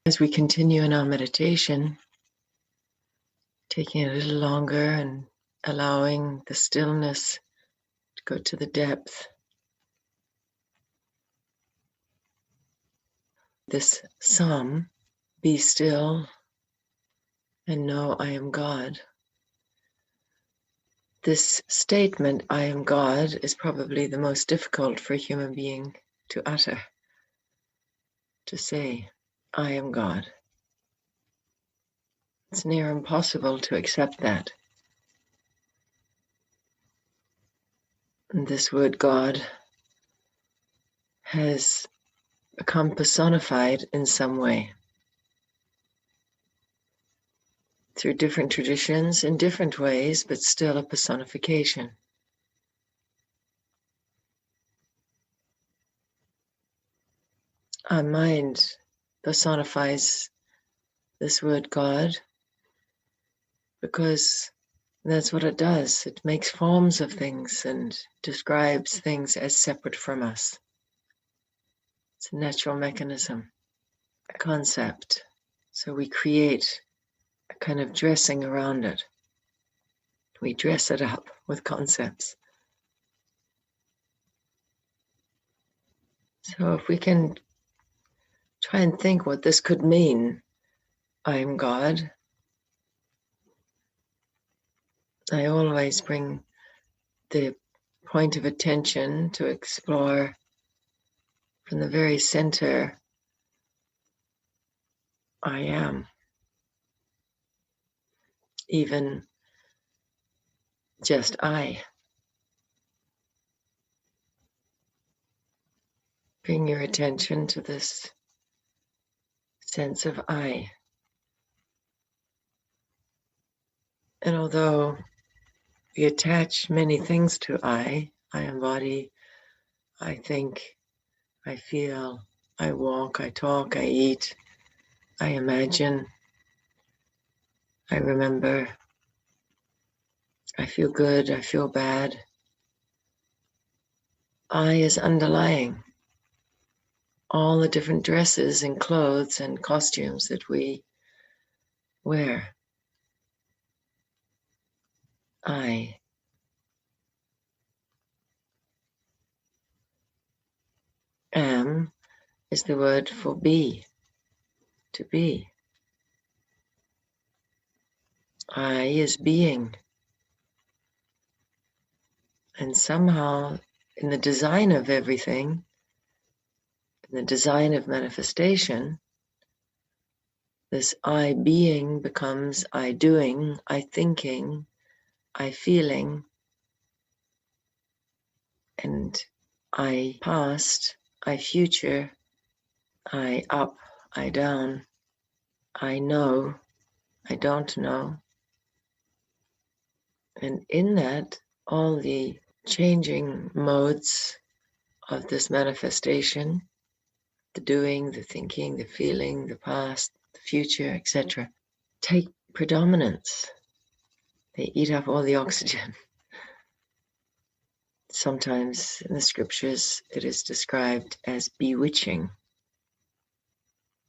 As we continue in our meditation, taking it a little longer and allowing the stillness to go to the depth. This psalm, "Be still and know I am God." This statement, "I am God," is probably the most difficult for a human being to utter, to say, "I am God." It's near impossible to accept that. And this word God has become personified in some way through different traditions in different ways, but still a personification. Our mind personifies this word God because that's what it does. It makes forms of things and describes things as separate from us. It's a natural mechanism, a concept. So we create a kind of dressing around it. We dress it up with concepts. So if we can try and think what this could mean, I am God. I always bring the point of attention to explore from the very center, I am. Even just I. Bring your attention to this sense of I. And although we attach many things to I embody, I think, I feel, I walk, I talk, I eat, I imagine, I remember, I feel good, I feel bad. I is underlying all the different dresses and clothes and costumes that we wear. I. Am is the word for be, to be. I is being. And somehow, in the design of everything, in the design of manifestation, this I being becomes I doing, I thinking, I feeling, and I past, I future, I up, I down, I know, I don't know. And in that, all the changing modes of this manifestation, the doing, the thinking, the feeling, the past, the future, etc., take predominance. They eat up all the oxygen. Sometimes in the scriptures it is described as bewitching.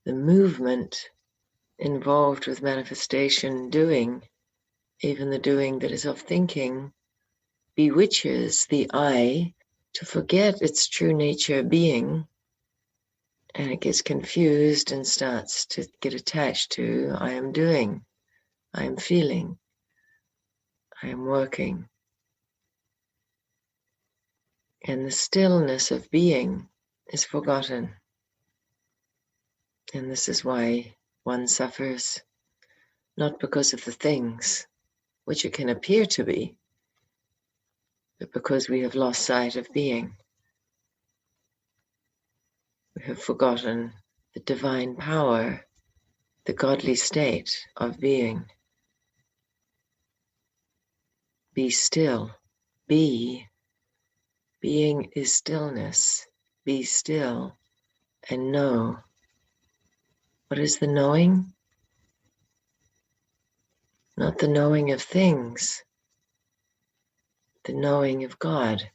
The movement involved with manifestation, doing, even the doing that is of thinking, bewitches the I to forget its true nature being, and it gets confused and starts to get attached to I am doing, I am feeling, I am working. And the stillness of being is forgotten. And this is why one suffers, not because of the things, which it can appear to be, but because we have lost sight of being. We have forgotten the divine power, the godly state of being. Be still. Be. Being is stillness. Be still and know. What is the knowing? Not the knowing of things, the knowing of God.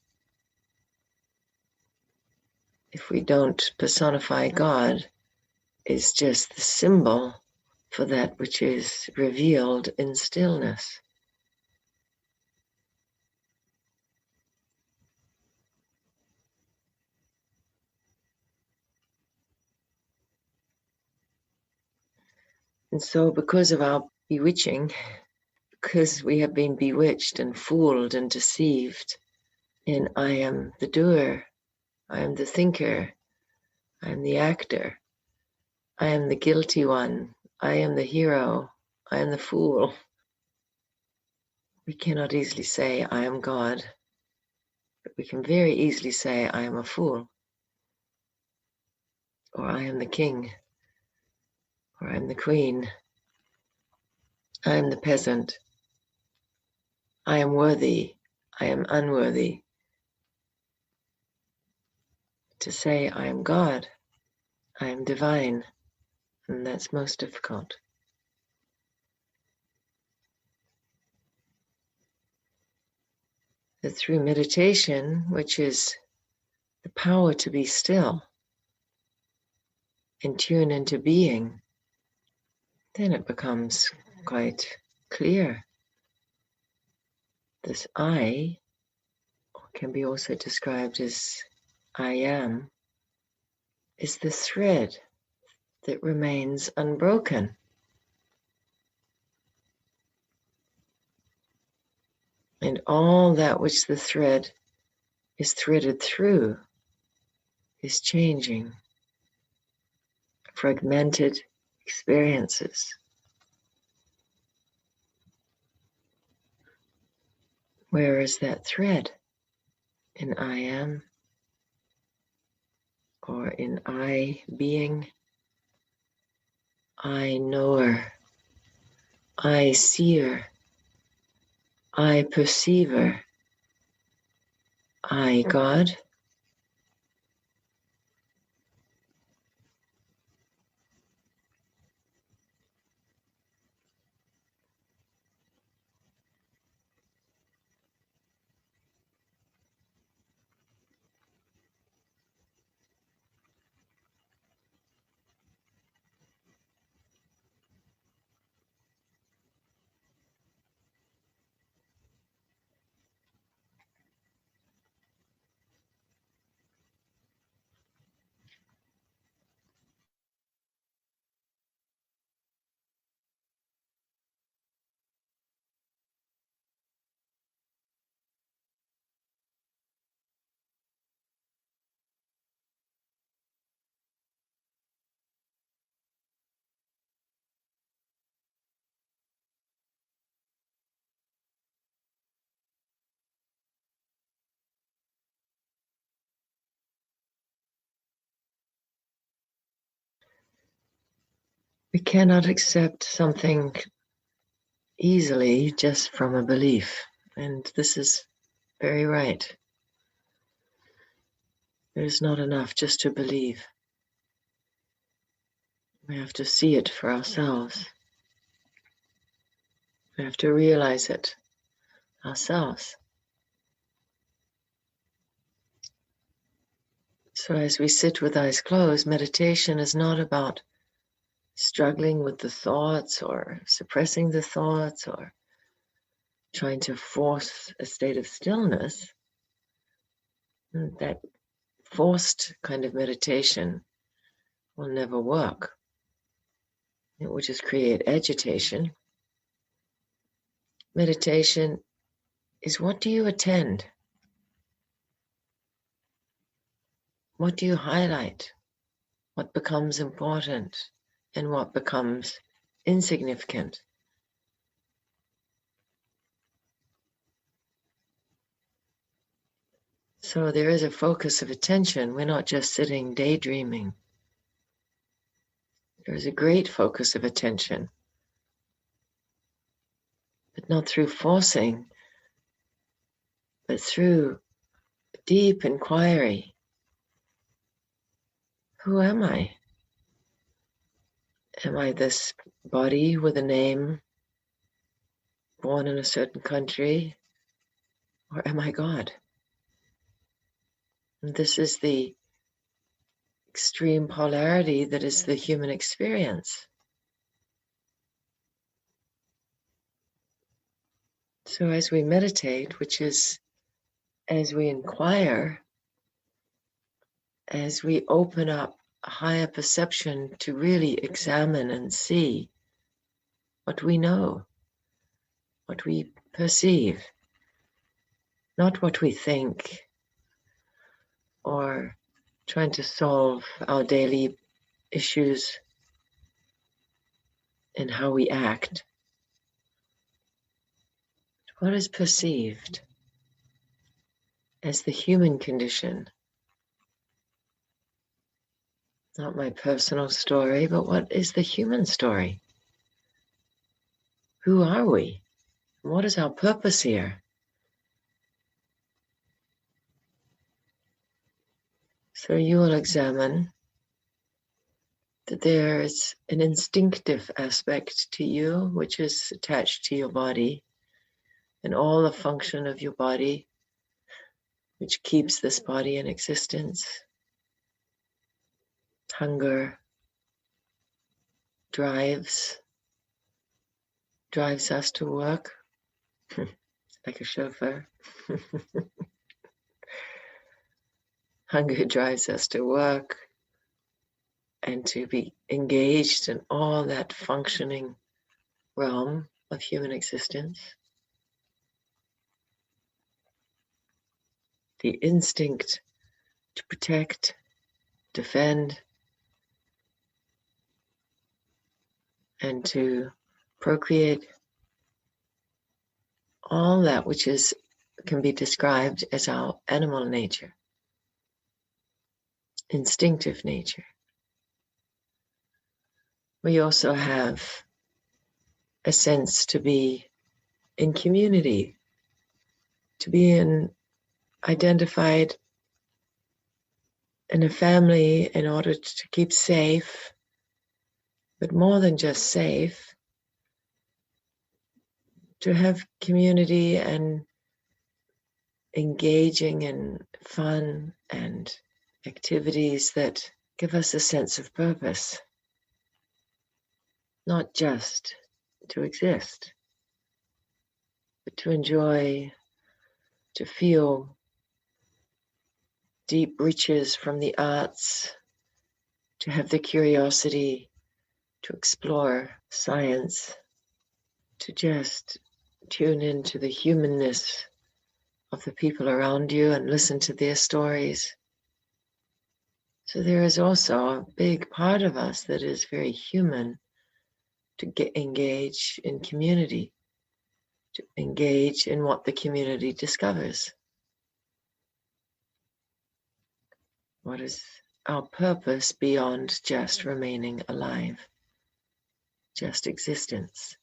If we don't personify God, is just the symbol for that which is revealed in stillness. And so because of our bewitching, because we have been bewitched and fooled and deceived in I am the doer, I am the thinker, I am the actor, I am the guilty one, I am the hero, I am the fool. We cannot easily say I am God, but we can very easily say I am a fool, or I am the king, or I am the queen, I am the peasant, I am worthy, I am unworthy. To say I am God, I am divine, and that's most difficult. That through meditation, which is the power to be still and tune into being, then it becomes quite clear. This I can be also described as I am, is the thread that remains unbroken. And all that which the thread is threaded through is changing. Fragmented experiences. Where is that thread? In I am, or in I being, I knower, I seer, I perceiver, I God. We cannot accept something easily just from a belief. And this is very right. It is not enough just to believe. We have to see it for ourselves. We have to realize it ourselves. So as we sit with eyes closed, meditation is not about struggling with the thoughts or suppressing the thoughts or trying to force a state of stillness. That forced kind of meditation will never work. It will just create agitation. Meditation is, what do you attend? What do you highlight? What becomes important and what becomes insignificant? So there is a focus of attention. We're not just sitting daydreaming. There's a great focus of attention, but not through forcing, but through deep inquiry. Who am I? Am I this body with a name, born in a certain country, or am I God? And this is the extreme polarity that is the human experience. So as we meditate, which is as we inquire, as we open up a higher perception to really examine and see what we know, what we perceive, not what we think, or trying to solve our daily issues in how we act. What is perceived as the human condition? Not my personal story, but what is the human story? Who are we? What is our purpose here? So you will examine that there is an instinctive aspect to you, which is attached to your body and all the function of your body, which keeps this body in existence. Hunger drives us to work, like a chauffeur. Hunger drives us to work and to be engaged in all that functioning realm of human existence. The instinct to protect, defend, and to procreate, all that which can be described as our animal nature, instinctive nature. We also have a sense to be in community, to be identified in a family in order to keep safe, but more than just safe, to have community and engaging in fun and activities that give us a sense of purpose, not just to exist, but to enjoy, to feel deep riches from the arts, to have the curiosity to explore science, to just tune into the humanness of the people around you and listen to their stories. So there is also a big part of us that is very human, to engage in community, to engage in what the community discovers. What is our purpose beyond just remaining alive, just existence?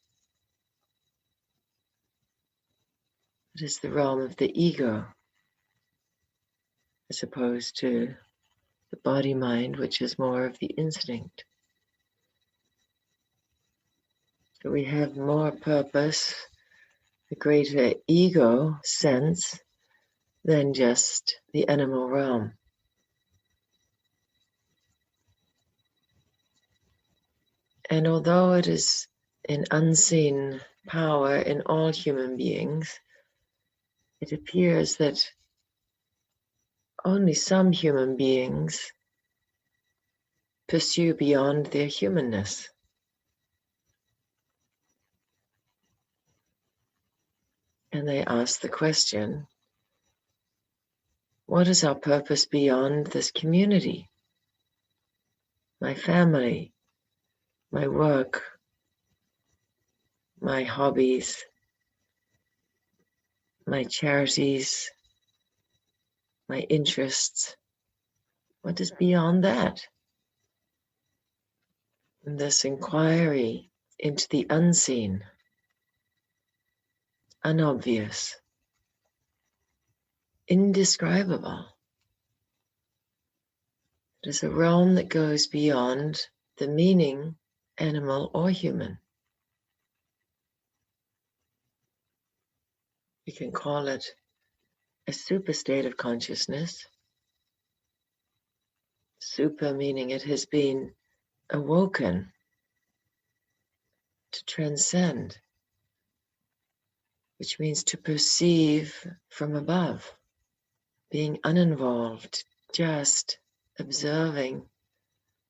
It is the realm of the ego, as opposed to the body-mind, which is more of the instinct. So we have more purpose, a greater ego sense than just the animal realm. And although it is an unseen power in all human beings, it appears that only some human beings pursue beyond their humanness. And they ask the question, what is our purpose beyond this community? My family, my work, my hobbies, my charities, my interests. What is beyond that? And this inquiry into the unseen, unobvious, indescribable. It is a realm that goes beyond the meaning, animal or human. We can call it a super state of consciousness. Super meaning it has been awoken to transcend, which means to perceive from above, being uninvolved, just observing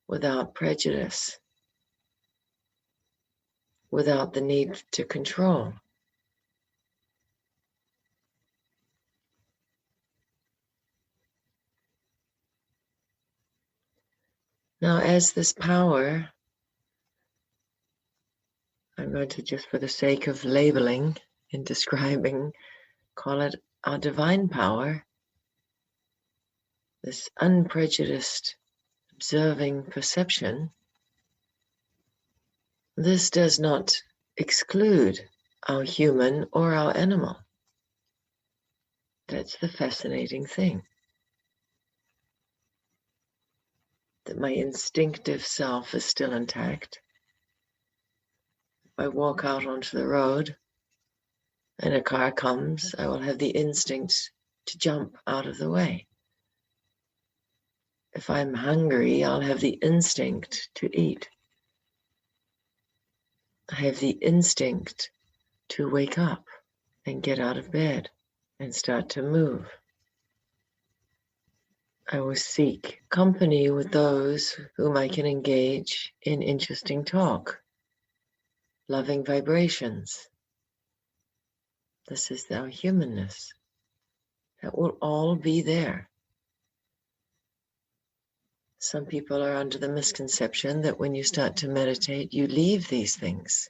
without prejudice, without the need to control. Now, as this power, I'm going to, just for the sake of labeling and describing, call it our divine power, this unprejudiced observing perception. This does not exclude our human or our animal. That's the fascinating thing. That my instinctive self is still intact. If I walk out onto the road and a car comes, I will have the instinct to jump out of the way. If I'm hungry, I'll have the instinct to eat. I have the instinct to wake up and get out of bed and start to move. I will seek company with those whom I can engage in interesting talk, loving vibrations. This is our humanness. That will all be there. Some people are under the misconception that when you start to meditate, you leave these things,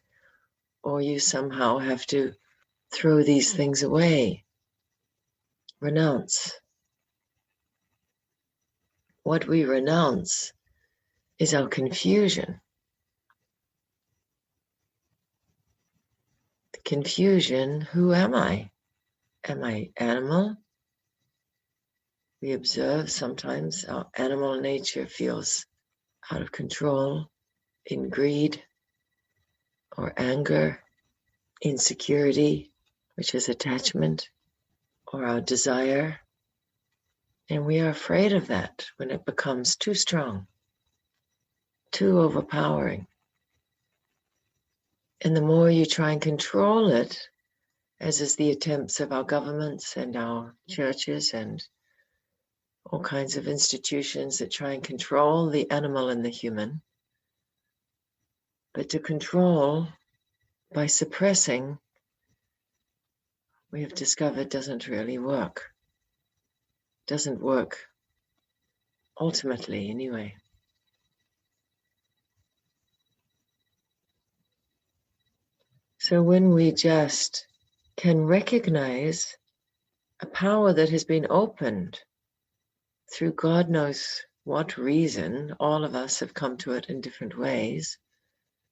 or you somehow have to throw these things away, renounce. What we renounce is our confusion. The confusion, who am I? Am I animal? We observe sometimes our animal nature feels out of control, in greed or anger, insecurity, which is attachment, or our desire. And we are afraid of that when it becomes too strong, too overpowering. And the more you try and control it, as is the attempts of our governments and our churches and all kinds of institutions that try and control the animal and the human, but to control by suppressing, we have discovered doesn't really work. Doesn't work ultimately anyway. So when we just can recognize a power that has been opened through God knows what reason, all of us have come to it in different ways.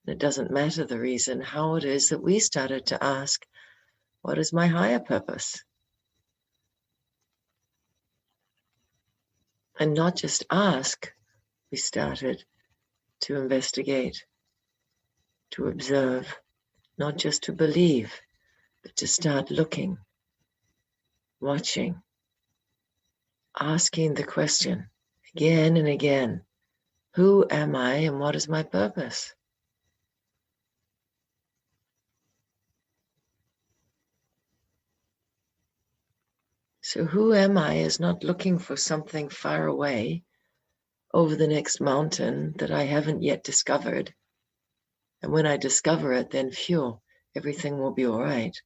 It doesn't matter the reason, how it is that we started to ask, what is my higher purpose? And not just ask, we started to investigate, to observe, not just to believe, but to start looking, watching, asking the question again and again, who am I and what is my purpose? So who am I is not looking for something far away over the next mountain that I haven't yet discovered. And when I discover it, then phew, everything will be all right.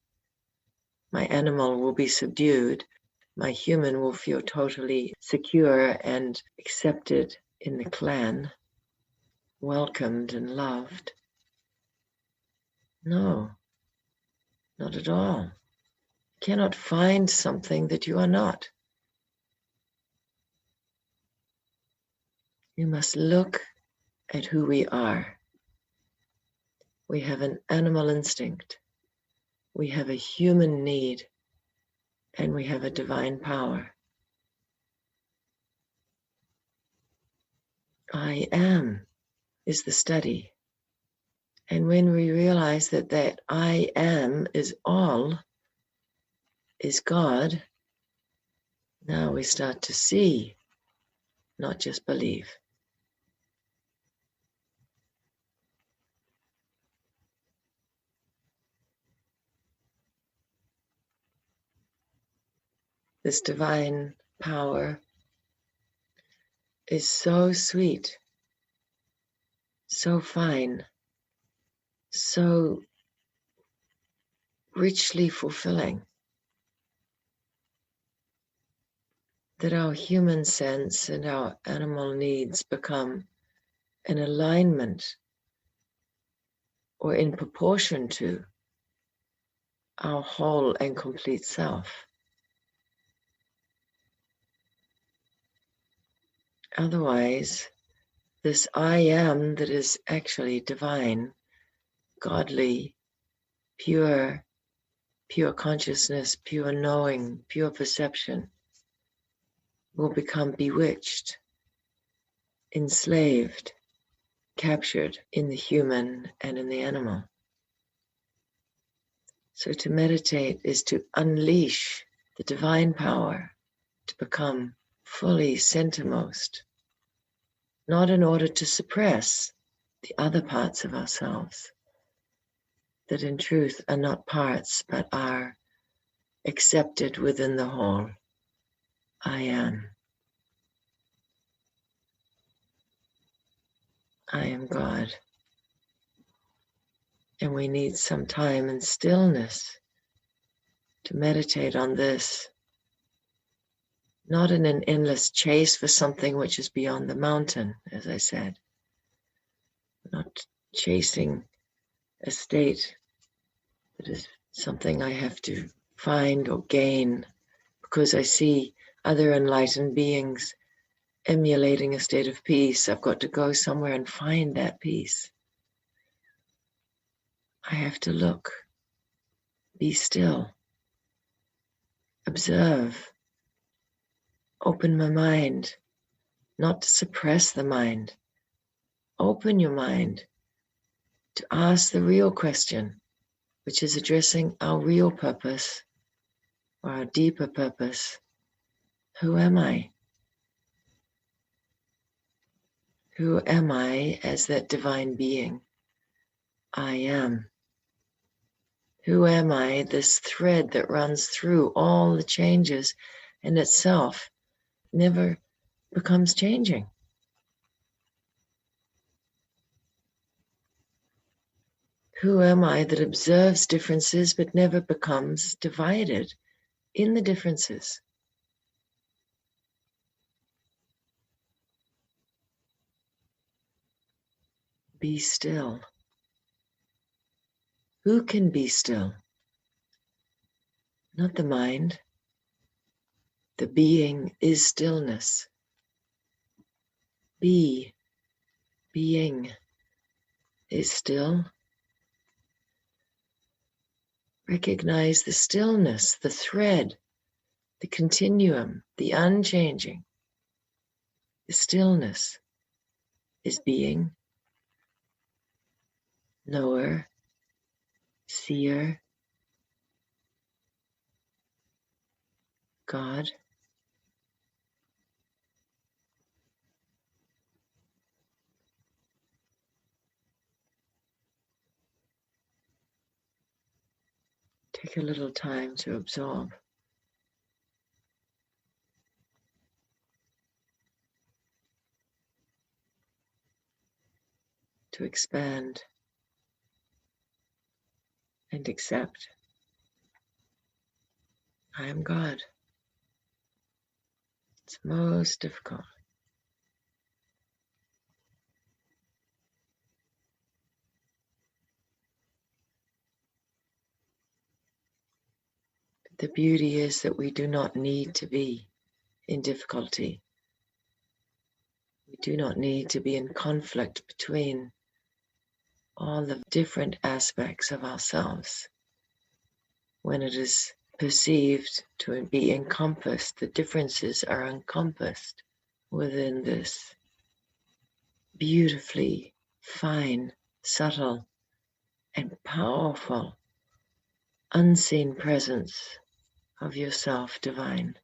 My animal will be subdued. My human will feel totally secure and accepted in the clan, welcomed and loved. No, not at all. You cannot find something that you are not. You must look at who we are. We have an animal instinct. We have a human need. And we have a divine power. I am is the study. And when we realize that that I am is all, is God, now we start to see not just believe. This divine power is so sweet, so fine, so richly fulfilling, that our human sense and our animal needs become in alignment or in proportion to our whole and complete self. Otherwise, this I am that is actually divine, godly, pure consciousness, pure knowing, pure perception, will become bewitched, enslaved, captured in the human and in the animal. So to meditate is to unleash the divine power to become fully centermost, not in order to suppress the other parts of ourselves that in truth are not parts but are accepted within the whole I am. I am God. And we need some time and stillness to meditate on this, not in an endless chase for something which is beyond the mountain, as I said, not chasing a state that is something I have to find or gain because I see other enlightened beings emulating a state of peace. I've got to go somewhere and find that peace. I have to look, be still, observe, open my mind, not to suppress the mind. Open your mind to ask the real question, which is addressing our real purpose or our deeper purpose. Who am I? Who am I as that divine being? I am. Who am I, this thread that runs through all the changes and itself never becomes changing? Who am I that observes differences but never becomes divided in the differences? Be still. Who can be still? Not the mind. The being is stillness. Being is still. Recognize the stillness, the thread, the continuum, the unchanging. The stillness is being, knower, seer, God. Take a little time to absorb. To expand and accept. I am God. It's most difficult. The beauty is that we do not need to be in difficulty. We do not need to be in conflict between all the different aspects of ourselves. When it is perceived to be encompassed, the differences are encompassed within this beautifully fine, subtle, and powerful, unseen presence of yourself divine.